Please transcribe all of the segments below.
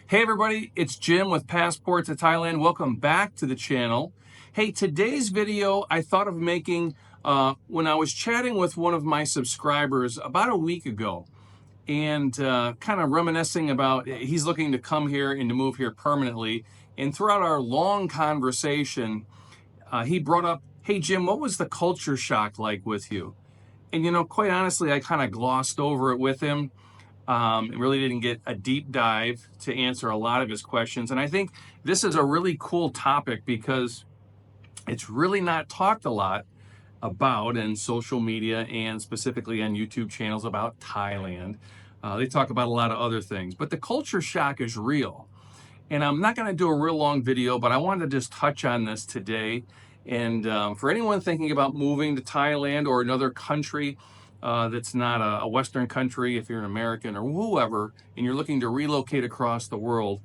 Hey everybody, it's Jim with Passport to Thailand. Welcome back to the channel. Hey, today's video I thought of making when I was chatting with one of my subscribers about a week ago and kind of reminiscing about he's looking to come here and to move here permanently. And throughout our long conversation, he brought up, hey Jim, what was the culture shock like with you? And quite honestly, I kind of glossed over it with him. Really didn't get a deep dive to answer a lot of his questions. And I think this is a really cool topic because it's really not talked a lot about in social media and specifically on YouTube channels about Thailand. They talk about a lot of other things, but the culture shock is real. And I'm not going to do a real long video, but I wanted to just touch on this today. And for anyone thinking about moving to Thailand or another country, that's not a Western country, if you're an American or whoever, and you're looking to relocate across the world,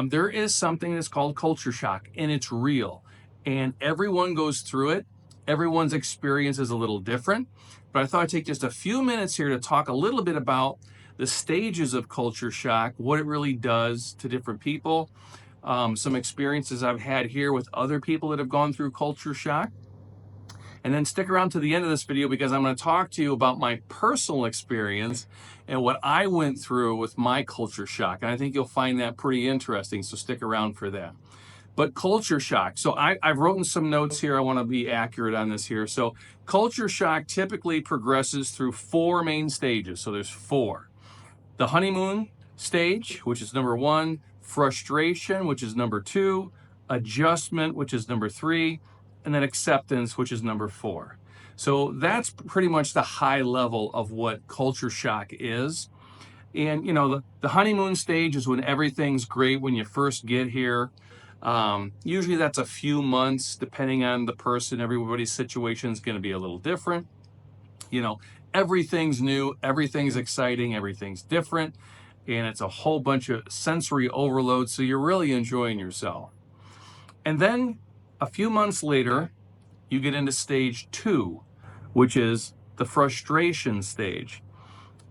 there is something that's called culture shock, and it's real. And everyone goes through it. Everyone's experience is a little different. But I thought I'd take just a few minutes here to talk a little bit about the stages of culture shock, what it really does to different people, some experiences I've had here with other people that have gone through culture shock. And then stick around to the end of this video because I'm going to talk to you about my personal experience and what I went through with my culture shock. And I think you'll find that pretty interesting, so stick around for that. But culture shock. So I've written some notes here. I want to be accurate on this here. So culture shock typically progresses through four main stages. So there's four. The honeymoon stage, which is number one, frustration, which is number two, adjustment, which is number three, and then acceptance, which is number four. So that's pretty much the high level of what culture shock is. And the honeymoon stage is when everything's great when you first get here. Usually that's a few months, depending on the person. Everybody's situation is going to be a little different. Everything's new, everything's exciting, everything's different, and it's a whole bunch of sensory overload, so you're really enjoying yourself. And then a few months later, you get into stage two, which is the frustration stage.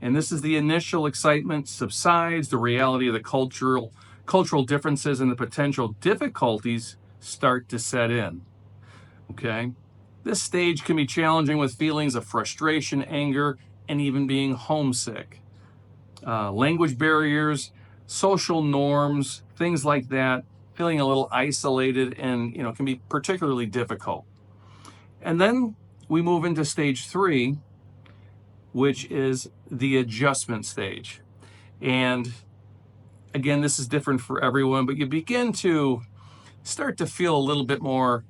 And this is the initial excitement subsides, the reality of the cultural differences and the potential difficulties start to set in. Okay? This stage can be challenging with feelings of frustration, anger, and even being homesick. Language barriers, social norms, things like that, feeling a little isolated and can be particularly difficult. And then we move into stage three, which is the adjustment stage. And again, this is different for everyone, but you begin to start to feel a little bit more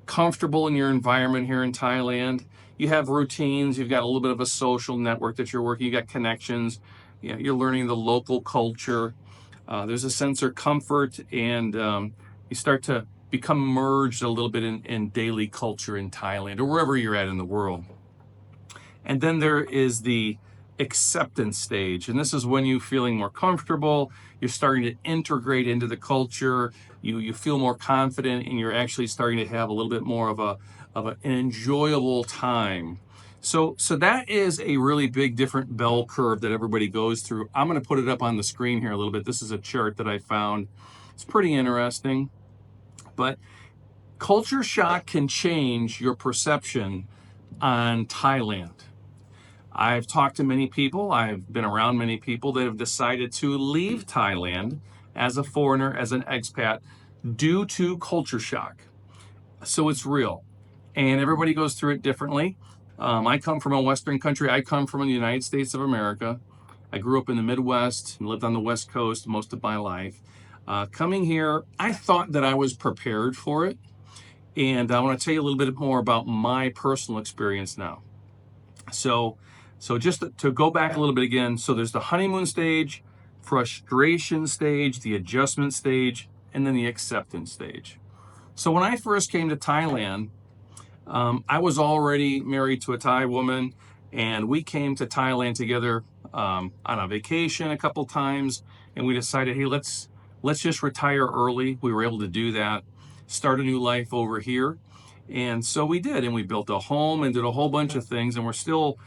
comfortable in your environment here in Thailand. You have routines, you've got a little bit of a social network that you're working, you got connections, you're learning the local culture. There's a sense of comfort, and you start to become merged a little bit in daily culture in Thailand or wherever you're at in the world. And then there is the acceptance stage, and this is when you're feeling more comfortable, you're starting to integrate into the culture, you feel more confident, and you're actually starting to have a little bit more of an enjoyable time. So that is a really big different bell curve that everybody goes through. I'm going to put it up on the screen here a little bit. This is a chart that I found. It's pretty interesting. But culture shock can change your perception on Thailand. I've talked to many people, I've been around many people that have decided to leave Thailand as a foreigner, as an expat, due to culture shock. So it's real. And everybody goes through it differently. I come from a Western country. I come from the United States of America. I grew up in the Midwest and lived on the West Coast most of my life. Coming here, I thought that I was prepared for it. And I want to tell you a little bit more about my personal experience now. So just to go back a little bit again, so there's the honeymoon stage, frustration stage, the adjustment stage, and then the acceptance stage. So when I first came to Thailand, I was already married to a Thai woman, and we came to Thailand together on a vacation a couple times, and we decided, hey, let's just retire early. We were able to do that, start a new life over here. And so we did, and we built a home and did a whole bunch of things, and we're still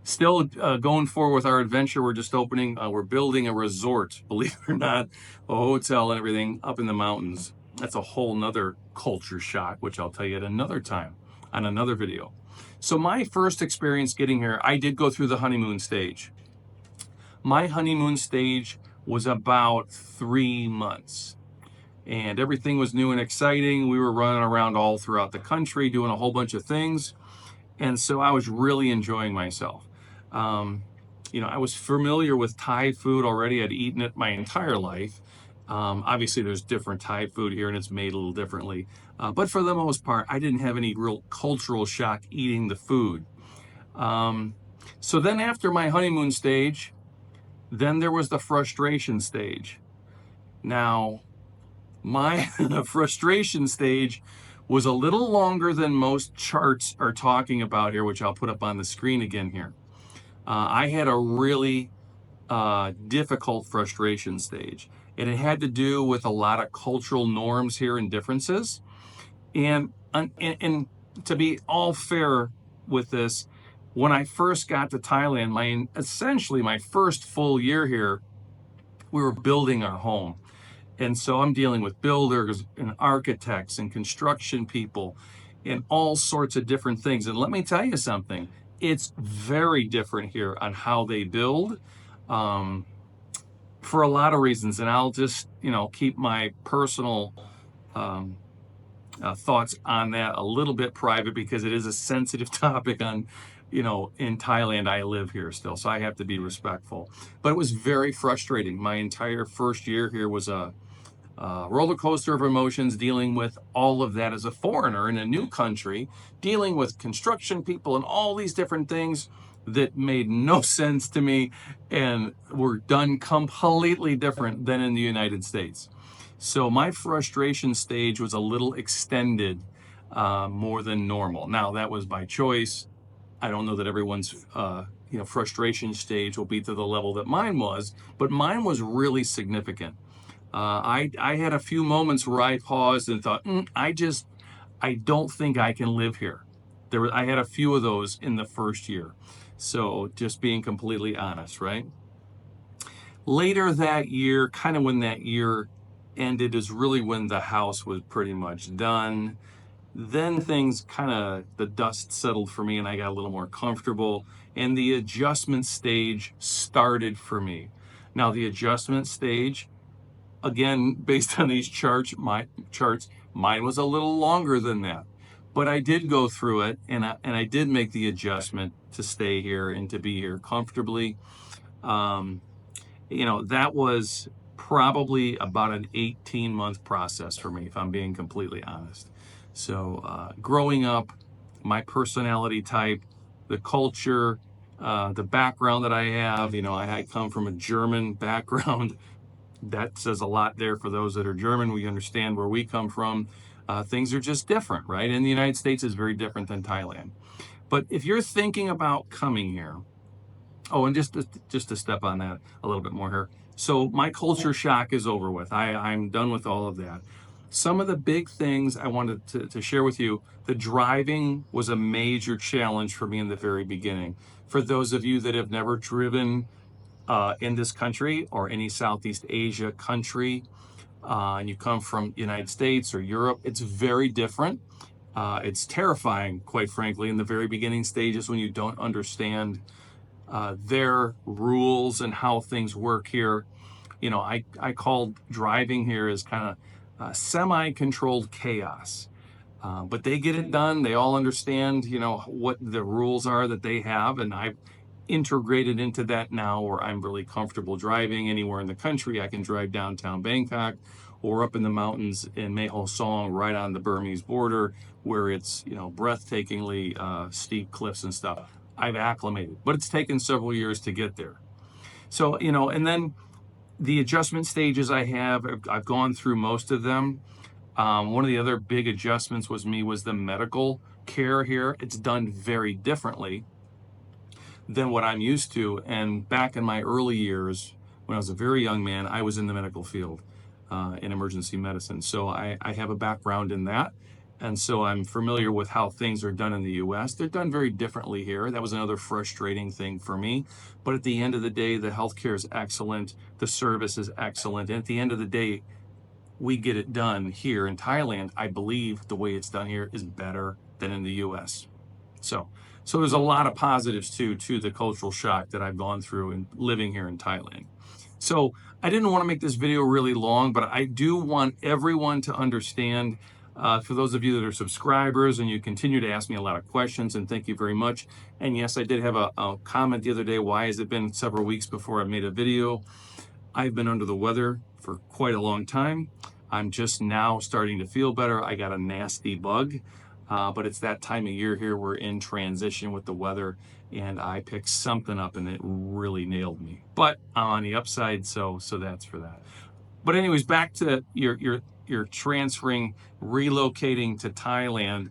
Still going forward with our adventure. We're just opening, we're building a resort, believe it or not, a hotel and everything up in the mountains. That's a whole nother culture shock, which I'll tell you at another time on another video. So my first experience getting here, I did go through the honeymoon stage. My honeymoon stage was about 3 months, and everything was new and exciting. We were running around all throughout the country doing a whole bunch of things. And so I was really enjoying myself. Um, I was familiar with Thai food already. I'd eaten it my entire life. Obviously, there's different Thai food here and it's made a little differently. But for the most part, I didn't have any real cultural shock eating the food. So then after my honeymoon stage, then there was the frustration stage. Now, my frustration stage was a little longer than most charts are talking about here, which I'll put up on the screen again here. I had a really difficult frustration stage, and it had to do with a lot of cultural norms here and differences. And to be all fair with this, when I first got to Thailand, essentially my first full year here, we were building our home. And so I'm dealing with builders and architects and construction people and all sorts of different things. And let me tell you something, it's very different here on how they build for a lot of reasons. And I'll just, keep my personal thoughts on that a little bit private because it is a sensitive topic in Thailand. I live here still, so I have to be respectful. But it was very frustrating. My entire first year here was a roller coaster of emotions, dealing with all of that as a foreigner in a new country, dealing with construction people and all these different things that made no sense to me and were done completely different than in the United States. So my frustration stage was a little extended, more than normal. Now, that was by choice. I don't know that everyone's frustration stage will be to the level that mine was, but mine was really significant. I had a few moments where I paused and thought, I don't think I can live here. I had a few of those in the first year. So just being completely honest, right? Later that year, kind of when that year ended, is really when the house was pretty much done. Then things the dust settled for me and I got a little more comfortable and the adjustment stage started for me. Now, the adjustment stage, again, based on these charts, mine was a little longer than that. But I did go through it, and I did make the adjustment to stay here and to be here comfortably. That was probably about an 18-month process for me, if I'm being completely honest. So growing up, my personality type, the culture, the background that I have, I come from a German background. That says a lot there for those that are German. We understand where we come from. Things are just different, right? And the United States is very different than Thailand. But if you're thinking about coming here, and just to step on that a little bit more here. So my culture shock is over with. I'm done with all of that. Some of the big things I wanted to share with you, the driving was a major challenge for me in the very beginning. For those of you that have never driven in this country or any Southeast Asia country, and you come from United States or Europe, it's very different. It's terrifying, quite frankly, in the very beginning stages when you don't understand their rules and how things work here. I called driving here as kind of semi-controlled chaos. But they get it done. They all understand, what the rules are that they have. And I've integrated into that now where I'm really comfortable driving anywhere in the country. I can drive downtown Bangkok or up in the mountains in Mae Ho Song, right on the Burmese border, where it's, breathtakingly steep cliffs and stuff. I've acclimated, but it's taken several years to get there. So, and then the adjustment stages I've gone through most of them. One of the other big adjustments was the medical care here. It's done very differently than what I'm used to. And back in my early years, when I was a very young man, I was in the medical field in emergency medicine. So I have a background in that. And so I'm familiar with how things are done in the US. They're done very differently here. That was another frustrating thing for me. But at the end of the day, the healthcare is excellent. The service is excellent. And at the end of the day, we get it done here in Thailand. I believe the way it's done here is better than in the US. So, so there's a lot of positives to the cultural shock that I've gone through in living here in Thailand. So I didn't want to make this video really long, but I do want everyone to understand, for those of you that are subscribers and you continue to ask me a lot of questions, and thank you very much. And yes, I did have a comment the other day, why has it been several weeks before I made a video? I've been under the weather for quite a long time. I'm just now starting to feel better. I got a nasty bug, but it's that time of year here. We're in transition with the weather, and I picked something up and it really nailed me. But I'm on the upside, so that's for that. But anyways, back to your transferring, relocating to Thailand.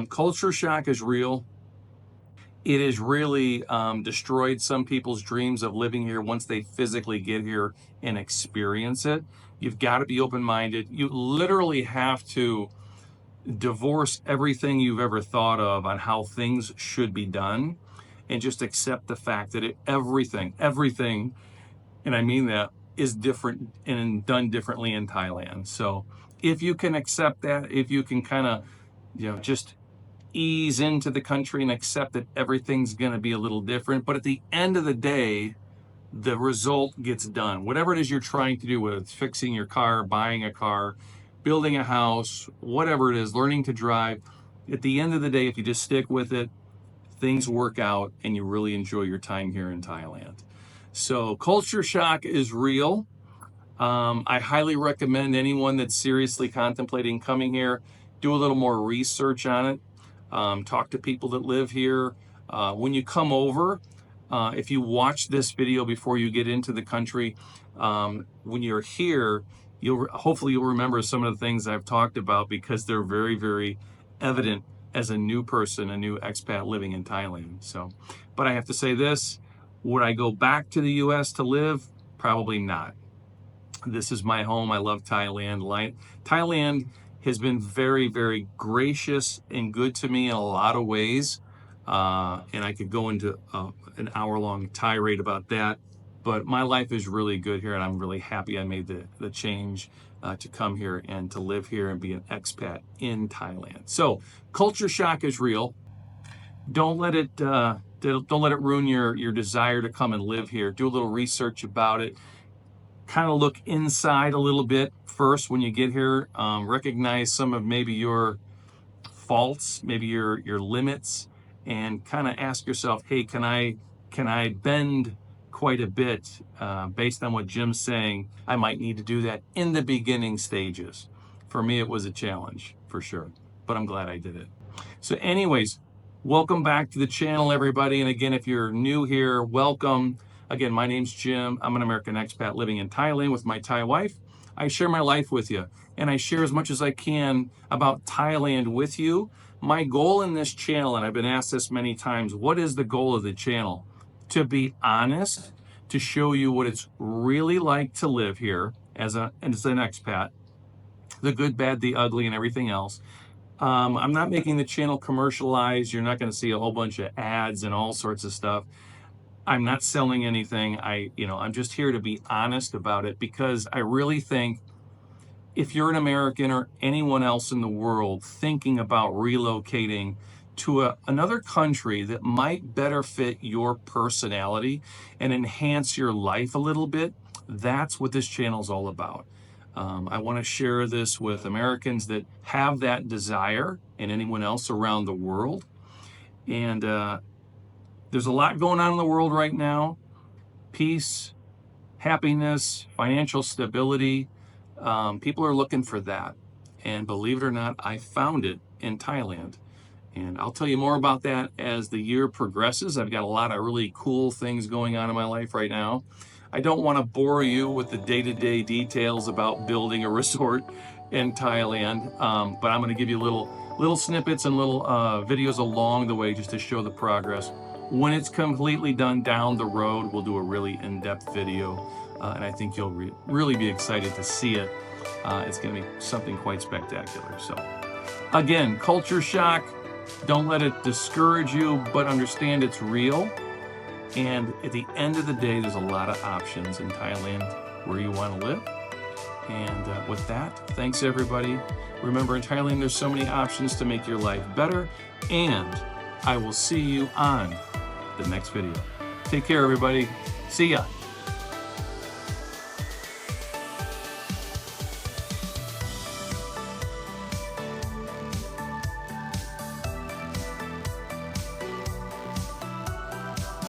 Culture shock is real. It has really destroyed some people's dreams of living here once they physically get here and experience it. You've got to be open-minded. You literally have to divorce everything you've ever thought of on how things should be done and just accept the fact that everything, and I mean that, is different and done differently in Thailand. So if you can accept that, if you can kind of, just ease into the country and accept that everything's going to be a little different. But at the end of the day, the result gets done. Whatever it is you're trying to do, whether it's fixing your car, buying a car, building a house, whatever it is, learning to drive, at the end of the day, if you just stick with it, things work out and you really enjoy your time here in Thailand. So culture shock is real. I highly recommend anyone that's seriously contemplating coming here, do a little more research on it. Talk to people that live here. When you come over, if you watch this video before you get into the country, when you're here, hopefully you'll remember some of the things I've talked about, because they're very, very evident as a new person, a new expat living in Thailand. So, but I have to say this, would I go back to the US to live? Probably not. This is my home. I love Thailand. Thailand has been very, very gracious and good to me in a lot of ways. And I could go into an hour-long tirade about that. But my life is really good here, and I'm really happy I made the change to come here and to live here and be an expat in Thailand. So culture shock is real. Don't let it ruin your desire to come and live here. Do a little research about it. Kind of look inside a little bit first when you get here. Recognize some of maybe your faults, maybe your limits, and kind of ask yourself, hey, can I bend quite a bit based on what Jim's saying? I might need to do that in the beginning stages. For me, it was a challenge for sure, but I'm glad I did it. So anyways, welcome back to the channel, everybody. And again, if you're new here, welcome. Again, my name's Jim. I'm an American expat living in Thailand with my Thai wife. I share my life with you, and I share as much as I can about Thailand with you. My goal in this channel, and I've been asked this many times, what is the goal of the channel? To be honest, to show you what it's really like to live here as an expat, the good, bad, the ugly, and everything else. I'm not making the channel commercialized. You're not going to see a whole bunch of ads and all sorts of stuff. I'm not selling anything. I'm just here to be honest about it, because I really think if you're an American or anyone else in the world thinking about relocating to another country that might better fit your personality and enhance your life a little bit, that's what this channel is all about. I want to share this with Americans that have that desire and anyone else around the world. And there's a lot going on in the world right now. Peace, happiness, financial stability. People are looking for that. And believe it or not, I found it in Thailand. And I'll tell you more about that as the year progresses. I've got a lot of really cool things going on in my life right now. I don't want to bore you with the day-to-day details about building a resort in Thailand, but I'm going to give you little snippets and little videos along the way just to show the progress. When it's completely done down the road, we'll do a really in-depth video, and I think you'll really be excited to see it. It's going to be something quite spectacular. So Again, culture shock, don't let it discourage you, but understand it's real. And at the end of the day, there's a lot of options in Thailand where you want to live. And with that, thanks everybody. Remember, in Thailand, there's so many options to make your life better. And I will see you on the next video. Take care, everybody. See ya.